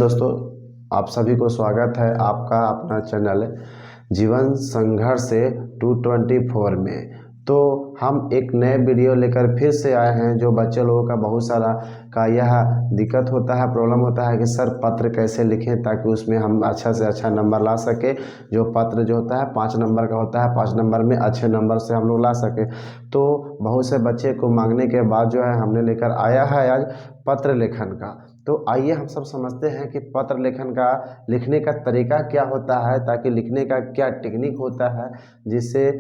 दोस्तों, आप सभी को स्वागत है आपका अपना चैनल जीवन संघर्ष से 224 में। तो हम एक नए वीडियो लेकर फिर से आए हैं। जो बच्चे लोगों का बहुत सारा का यह दिक्कत होता है, प्रॉब्लम होता है कि सर पत्र कैसे लिखें ताकि उसमें हम अच्छा से अच्छा नंबर ला सके। जो पत्र जो होता है 5 नंबर का होता है, 5 नंबर में अच्छे नंबर से हम लोग ला सके। तो बहुत से बच्चे को मांगने के बाद जो है हमने लेकर आया है आज पत्र लेखन का। तो आइए हम सब समझते हैं कि पत्र लेखन का लिखने का तरीका क्या होता है, ताकि लिखने का क्या टेक्निक होता है, जिससे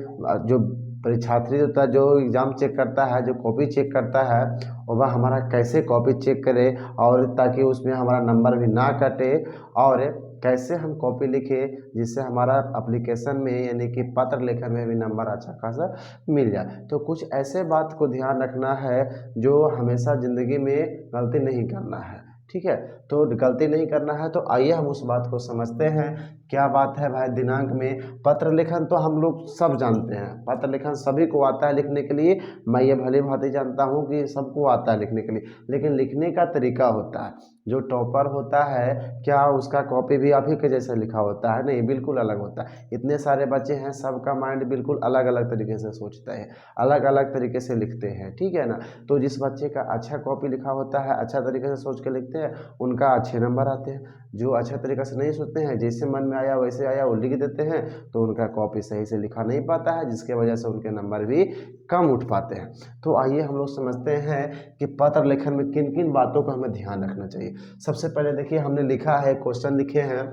जो परीक्षार्थी होता है, जो एग्ज़ाम चेक करता है, जो कॉपी चेक करता है, और वह हमारा कैसे कॉपी चेक करे और ताकि उसमें हमारा नंबर भी ना कटे, और कैसे हम कॉपी लिखें जिससे हमारा एप्लीकेशन में यानी कि पत्र लेखन में भी नंबर अच्छा खासा मिल जाए। तो कुछ ऐसे बात को ध्यान रखना है जो हमेशा ज़िंदगी में गलती नहीं करना है, ठीक है। तो गलती नहीं करना है, तो आइए हम उस बात को समझते हैं। क्या बात है भाई, दिनांक में पत्र लेखन तो हम लोग सब जानते हैं, पत्र लेखन सभी को आता है लिखने के लिए। मैं ये भली भांति जानता हूँ कि सबको आता है लिखने के लिए, लेकिन लिखने का तरीका होता है। जो टॉपर होता है, क्या उसका कॉपी भी आप ही के जैसा लिखा होता है? नहीं, बिल्कुल अलग होता है। इतने सारे बच्चे हैं, सबका माइंड बिल्कुल अलग अलग तरीके से सोचता है, अलग अलग तरीके से लिखते हैं, ठीक है ना। तो जिस बच्चे का अच्छा कॉपी लिखा होता है, अच्छा तरीके से सोच के लिखते हैं, उनका अच्छे नंबर आते हैं। जो अच्छा तरीक़ा से नहीं सोचते हैं, जैसे मन में आया वैसे आया वो लिख देते हैं, तो उनका कॉपी सही से लिखा नहीं पाता है, जिसके वजह से उनके नंबर भी कम उठ पाते हैं। तो आइए हम लोग समझते हैं कि पत्र लेखन में किन किन बातों का हमें ध्यान रखना चाहिए। सबसे पहले देखिए, हमने लिखा है, क्वेश्चन लिखे हैं।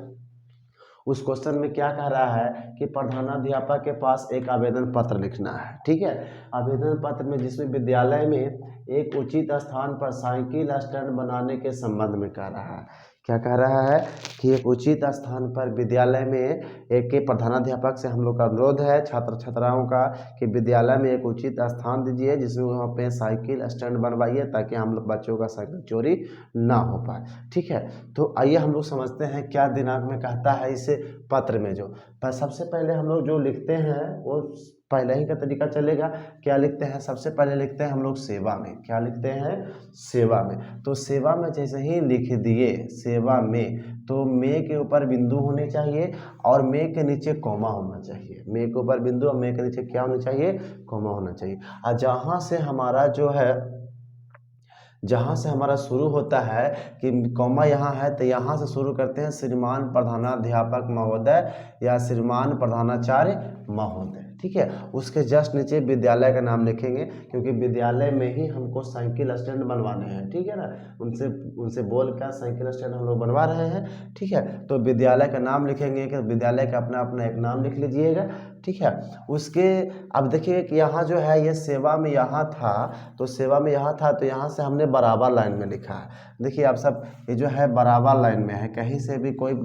उस क्वेश्चन में क्या कह रहा है कि प्रधानाध्यापक के पास एक आवेदन पत्र लिखना है, ठीक है। आवेदन पत्र में जिसमें विद्यालय में एक उचित स्थान पर साइकिल स्टैंड बनाने के संबंध में कह रहा है। क्या कह रहा है कि एक उचित स्थान पर विद्यालय में एक के प्रधानाध्यापक से हम लोग का अनुरोध है छात्र छात्राओं का कि विद्यालय में एक उचित स्थान दीजिए जिसमें वहाँ पे साइकिल स्टैंड बनवाइए, ताकि हम लोग बच्चों का साइकिल चोरी ना हो पाए, ठीक है। तो आइए हम लोग समझते हैं क्या दिनांक में कहता है इस पत्र में। जो पर सबसे पहले हम लोग जो लिखते हैं वो पहले ही का तरीका चलेगा। क्या लिखते हैं? सबसे पहले लिखते हैं हम लोग सेवा में। क्या लिखते हैं? सेवा में। तो सेवा में जैसे ही लिख दिए सेवा में, तो में के ऊपर बिंदु होने चाहिए और में के नीचे कॉमा होना चाहिए। में के ऊपर बिंदु और में के नीचे क्या होना चाहिए? कॉमा होना चाहिए। और जहाँ से हमारा जो है, जहाँ से हमारा शुरू होता है कि कॉमा यहाँ है, तो यहाँ से शुरू करते हैं श्रीमान प्रधानाध्यापक महोदय या श्रीमान प्रधानाचार्य महोदय, ठीक है। उसके जस्ट नीचे विद्यालय का नाम लिखेंगे, क्योंकि विद्यालय में ही हमको साइकिल स्टैंड बनवाने हैं, ठीक है ना। उनसे बोल कर साइकिल स्टैंड हम लोग बनवा रहे हैं, ठीक है। तो विद्यालय का नाम लिखेंगे कि विद्यालय का अपना अपना एक नाम लिख लीजिएगा, ठीक है। उसके अब देखिए कि यहाँ जो है ये सेवा में यहाँ था, तो सेवा में यहाँ था, तो यहाँ से हमने बराबर लाइन में लिखा है। देखिए आप सब, ये जो है बराबर लाइन में है, कहीं से भी कोई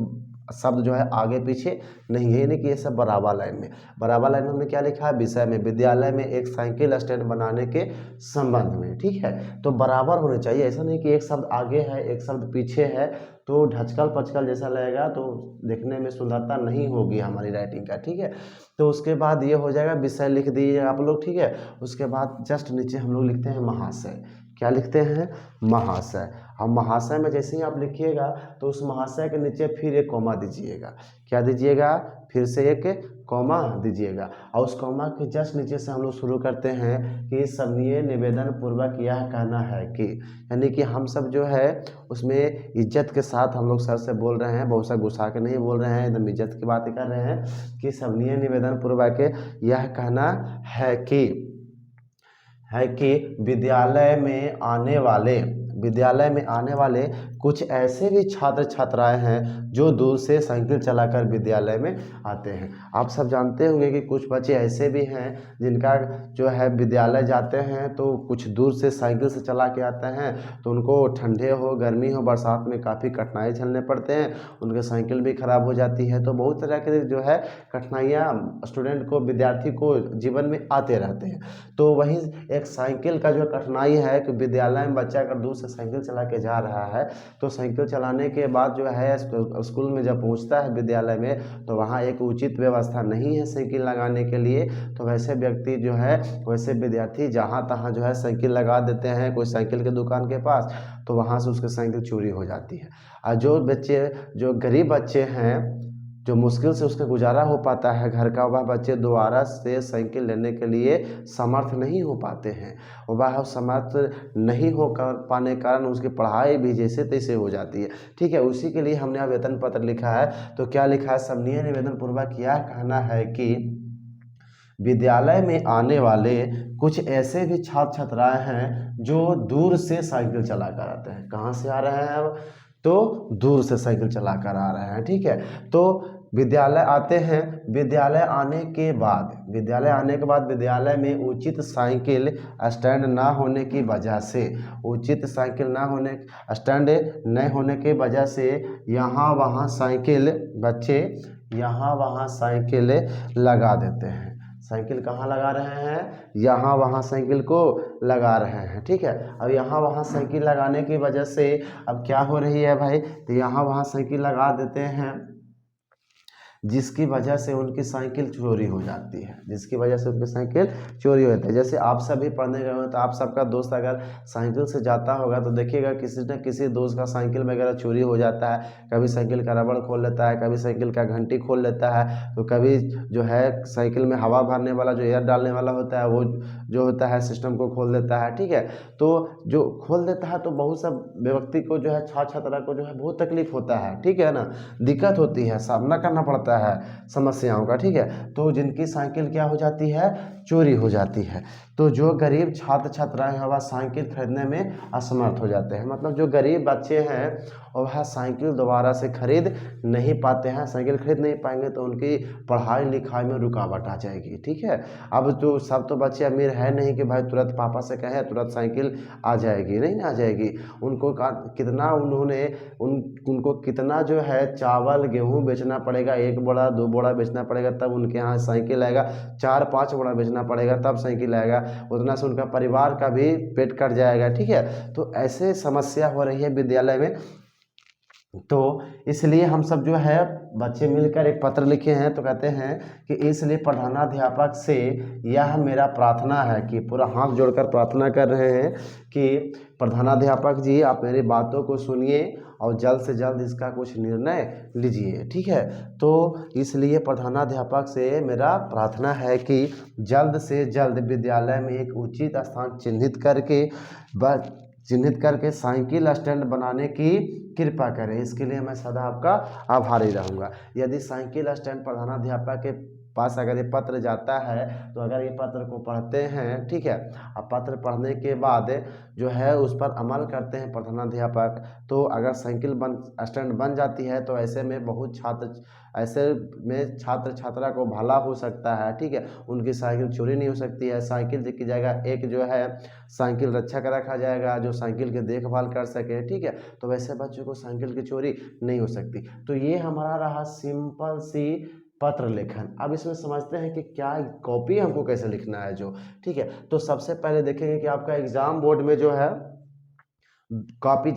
शब्द जो है आगे पीछे नहीं है, यानी कि ये सब बराबर लाइन में। बराबर लाइन में हमने क्या लिखा है? विषय में विद्यालय में एक साइकिल स्टैंड बनाने के संबंध में, ठीक है। तो बराबर होने चाहिए, ऐसा नहीं कि एक शब्द आगे है एक शब्द पीछे है, तो ढचकल पचकल जैसा लगेगा, तो देखने में सुंदरता नहीं होगी हमारी राइटिंग का, ठीक है। तो उसके बाद ये हो जाएगा, विषय लिख दीजिए आप लोग, ठीक है। उसके बाद जस्ट नीचे हम लोग लिखते हैं महाशय। क्या लिखते हैं? महाशय। अब महाशय में जैसे ही आप लिखिएगा, तो उस महाशय के नीचे फिर एक कॉमा दीजिएगा। क्या दीजिएगा? फिर से एक कॉमा दीजिएगा। और उस कॉमा के जस्ट नीचे से हम लोग शुरू करते हैं कि सविनय निवेदन पूर्वक यह कहना है कि, यानी कि हम सब जो है उसमें इज्जत के साथ हम लोग सर से बोल रहे हैं, बहुत सा गुस्सा के नहीं बोल रहे हैं, एकदम इज्जत की बात कर रहे हैं कि सविनय निवेदन पूर्वक यह कहना है कि विद्यालय में आने वाले कुछ ऐसे भी छात्र छात्राएं हैं जो दूर से साइकिल चलाकर विद्यालय में आते हैं। आप सब जानते होंगे कि कुछ बच्चे ऐसे भी हैं जिनका जो है विद्यालय जाते हैं तो कुछ दूर से साइकिल से चला के आते हैं, तो उनको ठंडे हो गर्मी हो बरसात में काफ़ी कठिनाई झेलने पड़ते हैं, उनके साइकिल भी ख़राब हो जाती है। तो बहुत तरह के जो है कठिनाइयाँ स्टूडेंट को, विद्यार्थी को जीवन में आते रहते हैं। तो वहीं एक साइकिल का जो कठिनाई है कि विद्यालय में बच्चा अगर दूर से साइकिल चला के जा रहा है, तो साइकिल चलाने के बाद जो है स्कूल में जब पहुंचता है विद्यालय में, तो वहाँ एक उचित व्यवस्था नहीं है साइकिल लगाने के लिए। तो वैसे व्यक्ति जो है, वैसे विद्यार्थी जहाँ तहाँ जो है साइकिल लगा देते हैं कोई साइकिल के दुकान के पास, तो वहाँ से उसकी साइकिल चोरी हो जाती है। और जो गरीब बच्चे हैं, जो मुश्किल से उसका गुजारा हो पाता है घर का, वह बच्चे दोबारा से साइकिल लेने के लिए समर्थ नहीं हो पाते हैं। वह समर्थ नहीं हो पाने के कारण उसकी पढ़ाई भी जैसे तैसे हो जाती है। ठीक है, उसी के लिए हमने आवेदन पत्र लिखा है। तो क्या लिखा है, सबनीय निवेदन पूर्वक यह कहना है कि विद्यालय में आने वाले कुछ ऐसे भी छात्र छात्राएं हैं जो दूर से साइकिल चला कर आते हैं। कहाँ से आ रहे हैं? तो दूर से साइकिल चला कर आ रहे हैं। ठीक है, तो विद्यालय आते हैं, विद्यालय आने के बाद विद्यालय में उचित साइकिल स्टैंड ना होने की वजह से, स्टैंड न होने की वजह से यहाँ वहाँ साइकिल लगा देते हैं। साइकिल कहाँ लगा रहे हैं? यहाँ वहाँ साइकिल को लगा रहे हैं। ठीक है, अब यहाँ वहाँ साइकिल लगाने की वजह से अब क्या हो रही है भाई, तो यहाँ वहाँ साइकिल लगा देते हैं, जिसकी वजह से उनकी साइकिल चोरी हो जाती है। जैसे आप सभी पढ़ने गए हो, तो आप सबका दोस्त अगर साइकिल से जाता होगा तो देखिएगा किसी न किसी दोस्त का साइकिल वगैरह चोरी हो जाता है। कभी साइकिल का रबड़ खोल लेता है, कभी साइकिल का घंटी खोल लेता है, तो कभी जो है साइकिल में हवा भरने वाला जो एयर डालने वाला होता है वो जो होता है सिस्टम को खोल देता है। ठीक है, तो जो खोल देता है तो बहुत सा व्यक्ति को जो है छात्र छात्रा को जो है बहुत तकलीफ होता है। ठीक है ना, दिक्कत होती है, सामना करना पड़ता है समस्याओं का। ठीक है, तो जिनकी साइकिल क्या हो जाती है, चोरी हो जाती है। तो जो गरीब छात्र छात्राएं हैं वह साइकिल खरीदने में असमर्थ हो जाते हैं। मतलब जो गरीब बच्चे हैं वह साइकिल दोबारा से खरीद नहीं पाते हैं। साइकिल खरीद नहीं पाएंगे तो उनकी पढ़ाई लिखाई में रुकावट आ जाएगी। ठीक है, अब तो सब तो बच्चे अमीर है नहीं कि भाई तुरंत पापा से कहें तुरंत साइकिल आ जाएगी, नहीं आ जाएगी। उनको कितना उनको कितना जो है चावल गेहूँ बेचना पड़ेगा, 1 बोरा 2 बोरा बेचना पड़ेगा, तब उनके यहाँ साइकिल आएगा। 4-5 बोरा बेचना पड़ेगा तब साइकिल आएगा। उतना से उनका परिवार का भी पेट कट जाएगा। ठीक है, तो ऐसे समस्या हो रही है विद्यालय में। तो इसलिए हम सब जो है बच्चे मिलकर एक पत्र लिखे हैं, तो कहते हैं कि इसलिए प्रधानाध्यापक से यह मेरा प्रार्थना है, कि पूरा हाथ जोड़कर प्रार्थना कर रहे हैं कि प्रधानाध्यापक जी आप मेरी बातों को सुनिए और जल्द से जल्द इसका कुछ निर्णय लीजिए। ठीक है, तो इसलिए प्रधानाध्यापक से मेरा प्रार्थना है कि जल्द से जल्द विद्यालय में एक उचित स्थान चिन्हित करके साइकिल स्टैंड बनाने की कृपा करें। इसके लिए मैं सदा आपका आभारी रहूँगा। यदि साइकिल स्टैंड प्रधानाध्यापक के पास अगर ये पत्र जाता है, तो अगर ये पत्र को पढ़ते हैं, ठीक है, अब पत्र पढ़ने के बाद जो है उस पर अमल करते हैं प्रधानाध्यापक, तो अगर साइकिल स्टैंड बन जाती है तो ऐसे में छात्र छात्रा को भला हो सकता है। ठीक है, उनकी साइकिल चोरी नहीं हो सकती है। साइकिल की जगह एक जो है साइकिल रक्षा का रखा जाएगा जो साइकिल की देखभाल कर सके। ठीक है, तो वैसे बच्चों को साइकिल की चोरी नहीं हो सकती। तो ये हमारा रहा सिंपल सी पत्र लेखन। अब इसमें समझते हैं कि क्या कॉपी हमको कैसे लिखना है जो। ठीक है, तो सबसे पहले देखेंगे कि आपका एग्जाम बोर्ड में जो है कॉपी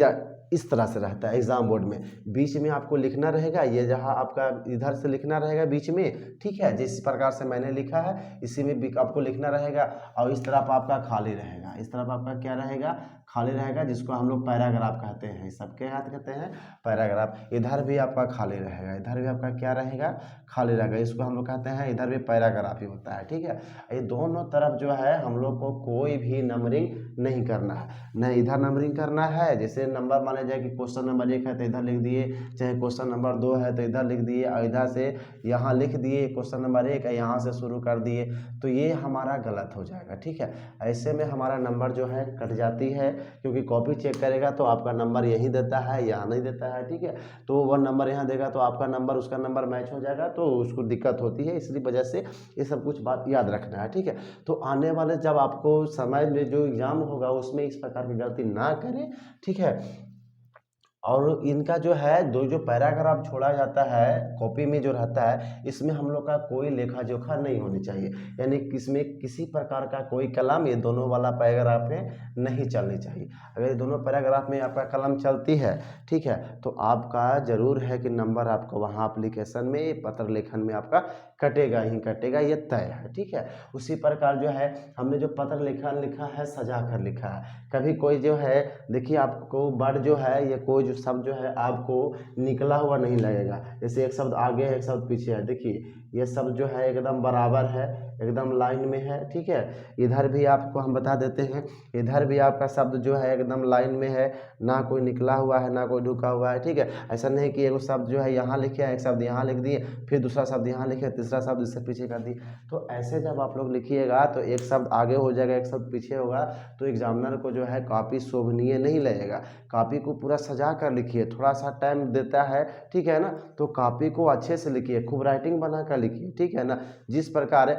इस तरह से रहता है। एग्जाम बोर्ड में बीच में आपको लिखना रहेगा, ये जहाँ आपका इधर से लिखना रहेगा बीच में। ठीक है, जिस प्रकार से मैंने लिखा है इसी में भी आपको लिखना रहेगा, और इस तरफ आपका खाली रहेगा। इस तरफ आपका क्या रहेगा, खाली रहेगा, जिसको हम लोग पैराग्राफ कहते हैं। सबके हाथ कहते हैं पैराग्राफ। इधर भी आपका खाली रहेगा, इधर भी आपका क्या रहेगा, खाली रहेगा। इसको हम लोग कहते हैं, इधर भी पैराग्राफ ही होता है। ठीक है, ये दोनों तरफ जो है हम लोग को कोई भी नंबरिंग नहीं करना है, न इधर नंबरिंग करना है। जैसे नंबर माने जाए कि क्वेश्चन नंबर 1 है तो इधर लिख दिए, चाहे क्वेश्चन नंबर 2 है तो इधर लिख दिए, और इधर से यहाँ लिख दिए क्वेश्चन नंबर 1 है, यहाँ से शुरू कर दिए, तो ये हमारा गलत हो जाएगा। ठीक है, ऐसे में हमारा नंबर जो है कट जाती है, क्योंकि कॉपी चेक करेगा तो आपका नंबर यहीं देता है, यहाँ नहीं देता है। ठीक है, तो वह नंबर यहाँ देगा तो आपका नंबर उसका नंबर मैच हो जाएगा, तो उसको दिक्कत होती है। इसलिए वजह से ये सब कुछ बात याद रखना है। ठीक है, तो आने वाले जब आपको समय में जो एग्जाम होगा उसमें इस प्रकार की गलती ना करें। ठीक है, और इनका जो है दो जो पैराग्राफ छोड़ा जाता है कॉपी में जो रहता है, इसमें हम लोग का कोई लेखा जोखा नहीं होनी चाहिए, यानी इसमें किसी प्रकार का कोई कलम ये दोनों वाला पैराग्राफ में नहीं चलनी चाहिए। अगर ये दोनों पैराग्राफ में आपका कलम चलती है, ठीक है, तो आपका ज़रूर है कि नंबर आपको वहाँ एप्लीकेशन में पत्र लेखन में आपका कटेगा ही कटेगा, ये तय है, ठीक है। उसी प्रकार जो है हमने जो पत्र लेखन लिखा है सजा कर लिखा है। कभी कोई जो है देखिए आपको वर्ड जो है ये कोई जो शब्द जो है आपको निकला हुआ नहीं लगेगा, जैसे एक शब्द आगे है एक शब्द पीछे है, देखिए ये शब्द जो है एकदम बराबर है, एकदम लाइन में है, ठीक है। इधर भी आपको हम बता देते हैं, इधर भी आपका शब्द जो है एकदम लाइन में है, ना कोई निकला हुआ है ना कोई ढुका हुआ है, ठीक है। ऐसा नहीं कि एक शब्द जो है यहाँ लिखे एक शब्द यहाँ लिख दिए, फिर दूसरा शब्द यहाँ लिखे, तीसरा शब्द इससे पीछे कर दिए। तो ऐसे जब आप लोग लिखिएगा तो एक शब्द आगे हो जाएगा एक शब्द पीछे होगा, तो एग्जामिनर को जो है कॉपी शोभनीय नहीं लगेगा। कॉपी को पूरा सजा कर लिखिए, थोड़ा सा टाइम देता है, ठीक है ना, तो कॉपी को अच्छे से लिखिए, खूब राइटिंग बना कर लिखिए, ठीक है ना। जिस प्रकार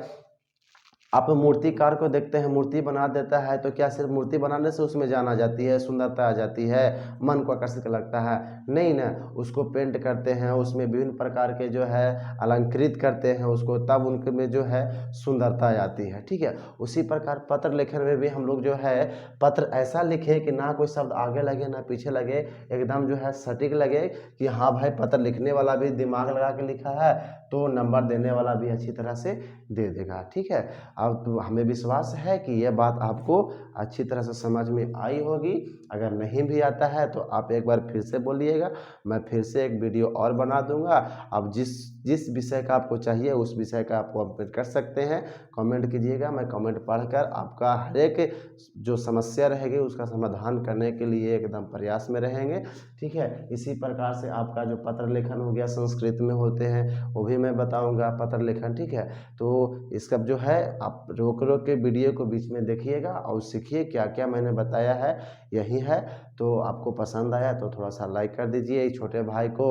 आप मूर्तिकार को देखते हैं, मूर्ति बना देता है तो क्या सिर्फ मूर्ति बनाने से उसमें जान आ जाती है, सुंदरता आ जाती है, मन को आकर्षित लगता है? नहीं ना, उसको पेंट करते हैं, उसमें विभिन्न प्रकार के जो है अलंकृत करते हैं उसको, तब उनके में जो है सुंदरता आती है, ठीक है। उसी प्रकार पत्र लेखन में भी हम लोग जो है पत्र ऐसा लिखें कि ना कोई शब्द आगे लगे ना पीछे लगे, एकदम जो है सटीक लगे कि हाँ भाई पत्र लिखने वाला भी दिमाग लगा के लिखा है, तो नंबर देने वाला भी अच्छी तरह से दे देगा, ठीक है। अब तो हमें विश्वास है कि यह बात आपको अच्छी तरह से समझ में आई होगी। अगर नहीं भी आता है तो आप एक बार फिर से बोलिएगा, मैं फिर से एक वीडियो और बना दूंगा। अब जिस जिस विषय का आपको चाहिए उस विषय का आप कमेंट कर सकते हैं, कमेंट कीजिएगा, मैं कमेंट पढ़कर आपका हर एक जो समस्या रहेगी उसका समाधान करने के लिए एकदम प्रयास में रहेंगे, ठीक है। इसी प्रकार से आपका जो पत्र लेखन हो गया संस्कृत में होते हैं वो भी मैं बताऊँगा पत्र लेखन, ठीक है। तो इसका जो है आप रोक रोक के वीडियो को बीच में देखिएगा और सीखिए क्या क्या मैंने बताया है यही है। तो आपको पसंद आया तो थोड़ा सा लाइक कर दीजिए छोटे भाई को,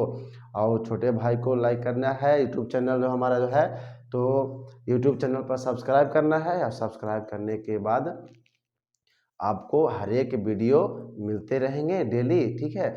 और छोटे भाई को लाइक करना है। यूट्यूब चैनल जो हमारा जो है तो यूट्यूब चैनल पर सब्सक्राइब करना है, और सब्सक्राइब करने के बाद आपको हर एक वीडियो मिलते रहेंगे डेली, ठीक है।